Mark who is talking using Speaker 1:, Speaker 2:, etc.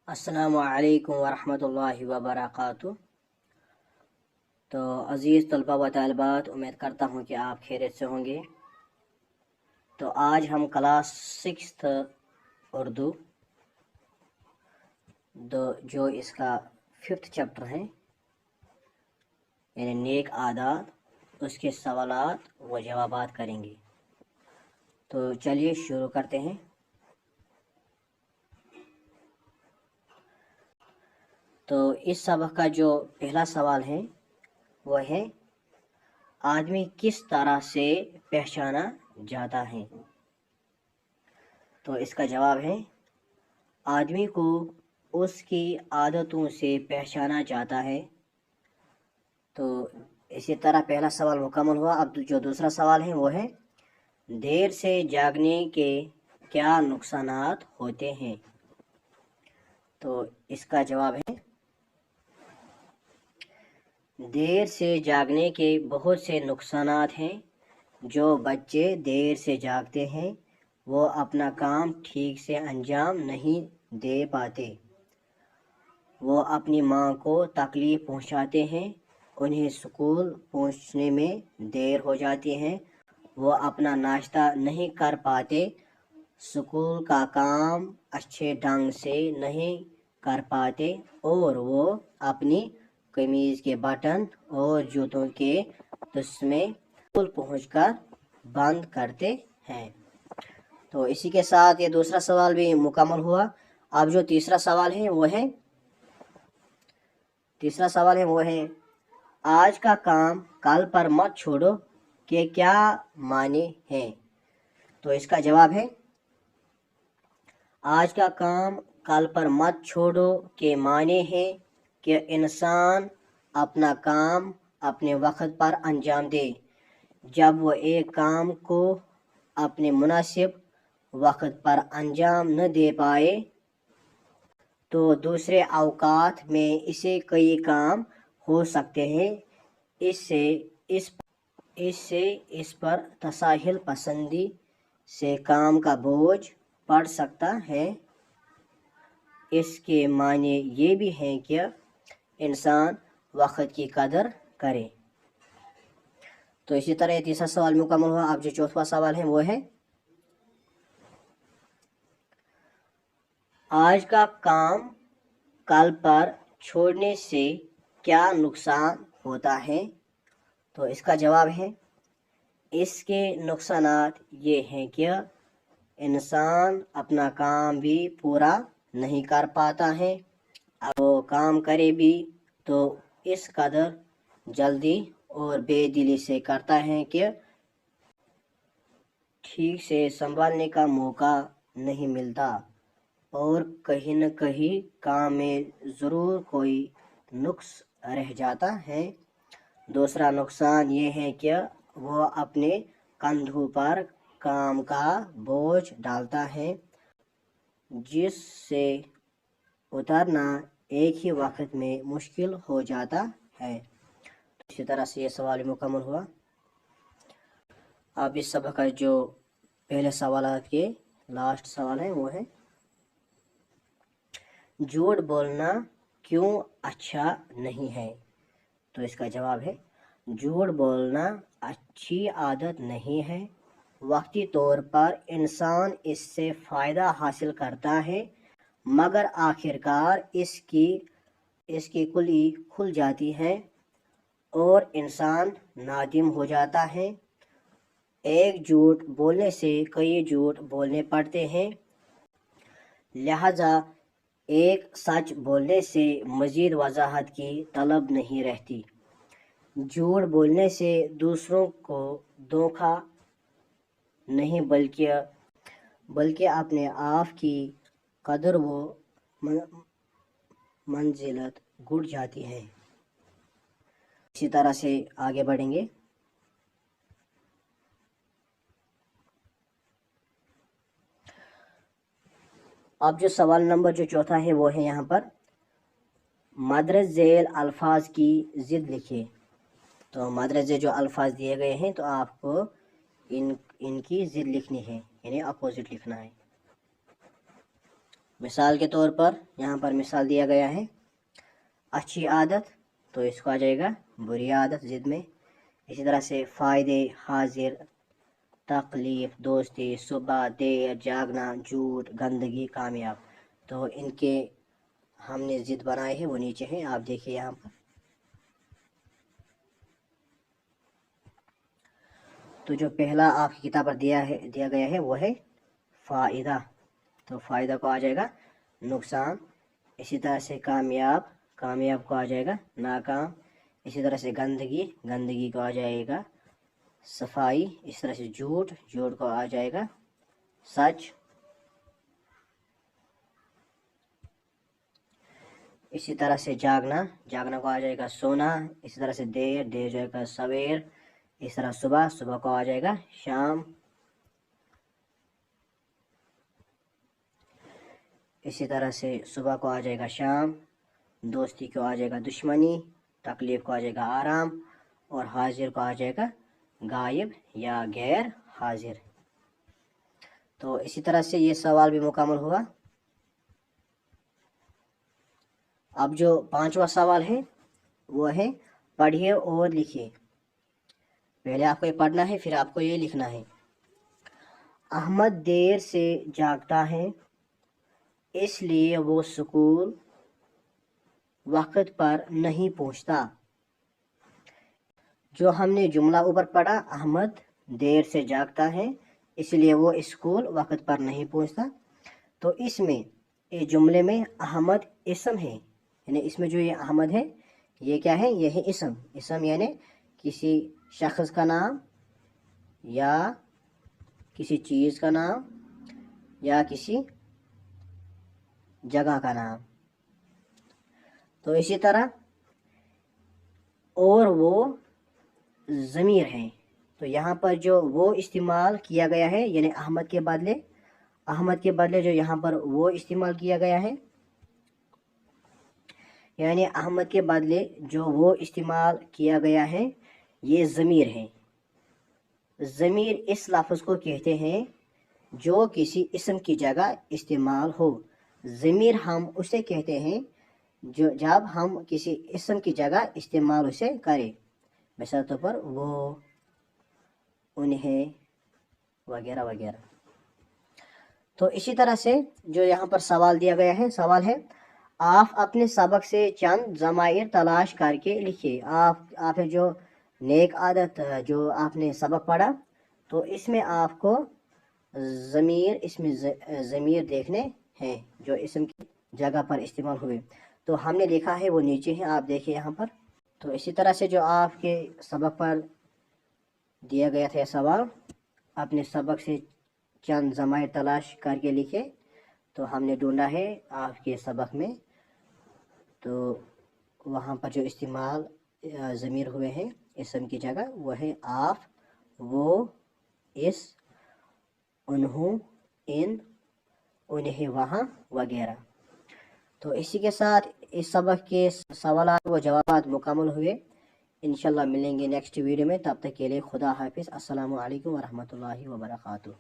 Speaker 1: अस्सलामु अलैकुम वरहमतुल्लाहि वबरकातुह। तो अज़ीज़ तलबा व तालिबात, उम्मीद करता हूँ कि आप खैरियत से होंगे। तो आज हम क्लास 6th उर्दू जो इसका 5th चैप्टर है यानी नेक आदात, उसके सवालात व जवाबात करेंगे। तो चलिए शुरू करते हैं। तो इस सबक का जो पहला सवाल है वो है, आदमी किस तरह से पहचाना जाता है? तो इसका जवाब है, आदमी को उसकी आदतों से पहचाना जाता है। तो इसी तरह पहला सवाल मुकम्मल हुआ। अब जो दूसरा सवाल है वो है, देर से जागने के क्या नुकसानात होते हैं? तो इसका जवाब है, देर से जागने के बहुत से नुकसानात हैं। जो बच्चे देर से जागते हैं वो अपना काम ठीक से अंजाम नहीं दे पाते। वो अपनी माँ को तकलीफ़ पहुँचाते हैं, उन्हें स्कूल पहुँचने में देर हो जाती है। वो अपना नाश्ता नहीं कर पाते, स्कूल का काम अच्छे ढंग से नहीं कर पाते और वो अपनी कमीज़ के बटन और जूतों के तस्मे स्कूल पहुँचकर बंद करते हैं। तो इसी के साथ ये दूसरा सवाल भी मुकम्मल हुआ। अब जो तीसरा सवाल है वो है, आज का काम कल पर मत छोड़ो के क्या माने हैं? तो इसका जवाब है, आज का काम कल पर मत छोड़ो के माने हैं कि इंसान अपना काम अपने वक्त पर अंजाम दे। जब वो एक काम को अपने मुनासिब वक्त पर अंजाम न दे पाए तो दूसरे औकात में इसे कई काम हो सकते हैं। इससे इस पर तसाहिल पसंदी से काम का बोझ पड़ सकता है। इसके माने ये भी हैं कि इंसान वक्त की कदर करे। तो इसी तरह तीसरा सवाल मुकम्मल हुआ। अब जो चौथा सवाल है वो है, आज का काम कल पर छोड़ने से क्या नुकसान होता है? तो इसका जवाब है, इसके नुकसानात ये हैं कि इंसान अपना काम भी पूरा नहीं कर पाता है। अब वो काम करे भी तो इस कदर जल्दी और बेदिली से करता है कि ठीक से संभालने का मौका नहीं मिलता और कहीं न कहीं काम में ज़रूर कोई नुक्स रह जाता है। दूसरा नुकसान ये है कि वो अपने कंधों पर काम का बोझ डालता है, जिससे उतरना एक ही वक्त में मुश्किल हो जाता है। इसी तरह से ये सवाल मुकम्मल हुआ। अब इस सबक का जो पहले सवाल के लास्ट सवाल है वो है, झूठ बोलना क्यों अच्छा नहीं है? तो इसका जवाब है, झूठ बोलना अच्छी आदत नहीं है। वक्ती तौर पर इंसान इससे फ़ायदा हासिल करता है, मगर आखिरकार इसकी कुली खुल जाती है और इंसान नादिम हो जाता है। एक झूठ बोलने से कई झूठ बोलने पड़ते हैं, लिहाजा एक सच बोलने से मज़ीद वजाहत की तलब नहीं रहती। झूठ बोलने से दूसरों को धोखा नहीं बल्कि अपने आप की कदर व मंजिलत घुट जाती है। इसी तरह से आगे बढ़ेंगे। अब जो सवाल नंबर जो चौथा है वो है यहाँ पर, मदरज झेल अल्फाज की ज़िद लिखिए। तो मदरज झेल जो अल्फाज दिए गए हैं तो आपको इनकी ज़िद लिखनी है, यानी अपोजिट लिखना है। مثال کے طور پر یہاں پر مثال دیا گیا ہے اچھی عادت، تو اس کو آ جائے گا بری عادت ضد میں. اسی طرح سے فائدے، حاضر، تکلیف، دوستی، صبح، دیر، جاگنا، جھوٹ، گندگی، کامیاب. تو ان کے ہم نے ضد بنائے ہیں، وہ نیچے ہیں، آپ دیکھیے یہاں پر. تو جو پہلا آپ کی کتاب پر دیا گیا ہے وہ ہے فائدہ، تو فائدہ کو آ جائے گا نقصان. اسی طرح سے کامیاب، کامیاب کو آ جائے گا ناکام. اسی طرح سے گندگی، گندگی کو آ جائے گا صفائی. اس طرح سے جھوٹ، جھوٹ کو آ جائے گا سچ. اسی طرح سے جاگنا، جاگنا کو آ جائے گا سونا. اسی طرح سے دیر، دیر جو ہے سویر. اس طرح صبح، صبح کو آ جائے گا شام. اسی طرح سے صبح کو آ جائے گا شام. دوستی کو آ جائے گا دشمنی. تکلیف کو آ جائے گا آرام. اور حاضر کو آ جائے گا غائب یا غیر حاضر. تو اسی طرح سے یہ سوال بھی مکمل ہوا. اب جو 5واں سوال ہے وہ ہے پڑھیے اور لکھیے. پہلے آپ کو یہ پڑھنا ہے، پھر آپ کو یہ لکھنا ہے. احمد دیر سے جاگتا ہے اس لیے وہ اسکول وقت پر نہیں پہنچتا. جو ہم نے جملہ اوپر پڑھا، احمد دیر سے جاگتا ہے اس لیے وہ اسکول وقت پر نہیں پہنچتا. تو اس میں اس جملے میں احمد اسم ہے، یعنی اس میں جو یہ احمد ہے یہ کیا ہے؟ یہ ہے اسم. اسم یعنی کسی شخص کا نام یا کسی چیز کا نام یا کسی جگہ کا نام. تو اسی طرح اور وہ ضمیر ہے. تو یہاں پر جو وہ استعمال کیا گیا ہے، یعنی احمد کے بدلے جو یہاں پر وہ استعمال کیا گیا ہے، یعنی احمد کے بدلے جو وہ استعمال کیا گیا ہے یہ ضمیر ہے. ضمیر اس لفظ کو کہتے ہیں جو کسی اسم کی جگہ استعمال ہو. ضمیر ہم اسے کہتے ہیں جب ہم کسی اسم کی جگہ استعمال اسے کریں. مثال طور پر وہ، انہیں، وغیرہ وغیرہ. تو اسی طرح سے جو یہاں پر سوال دیا گیا ہے، سوال ہے آپ اپنے سبق سے چند ضمائر تلاش کر کے لکھیے. آپ جو نیک عادت جو آپ نے سبق پڑھا، تو اس میں آپ کو ضمیر دیکھنے ہیں جو اسم کی جگہ پر استعمال ہوئے. تو ہم نے لکھا ہے وہ نیچے ہیں، آپ دیکھیں یہاں پر. تو اسی طرح سے جو آپ کے سبق پر دیا گیا تھا سوال، اپنے سبق سے چند ضمائر تلاش کر کے لکھے. تو ہم نے ڈھونڈا ہے آپ کے سبق میں، تو وہاں پر جو استعمال ضمیر ہوئے ہیں اسم کی جگہ وہ ہے آپ، وہ، اس، انہوں، ان، انہیں، وہاں، وغیرہ. تو اسی کے ساتھ اس سبق کے سوالات و جوابات مکمل ہوئے. انشاءاللہ ملیں گے نیکسٹ ویڈیو میں. تب تک کے لیے خدا حافظ. السلام علیکم ورحمۃ اللہ وبرکاتہ.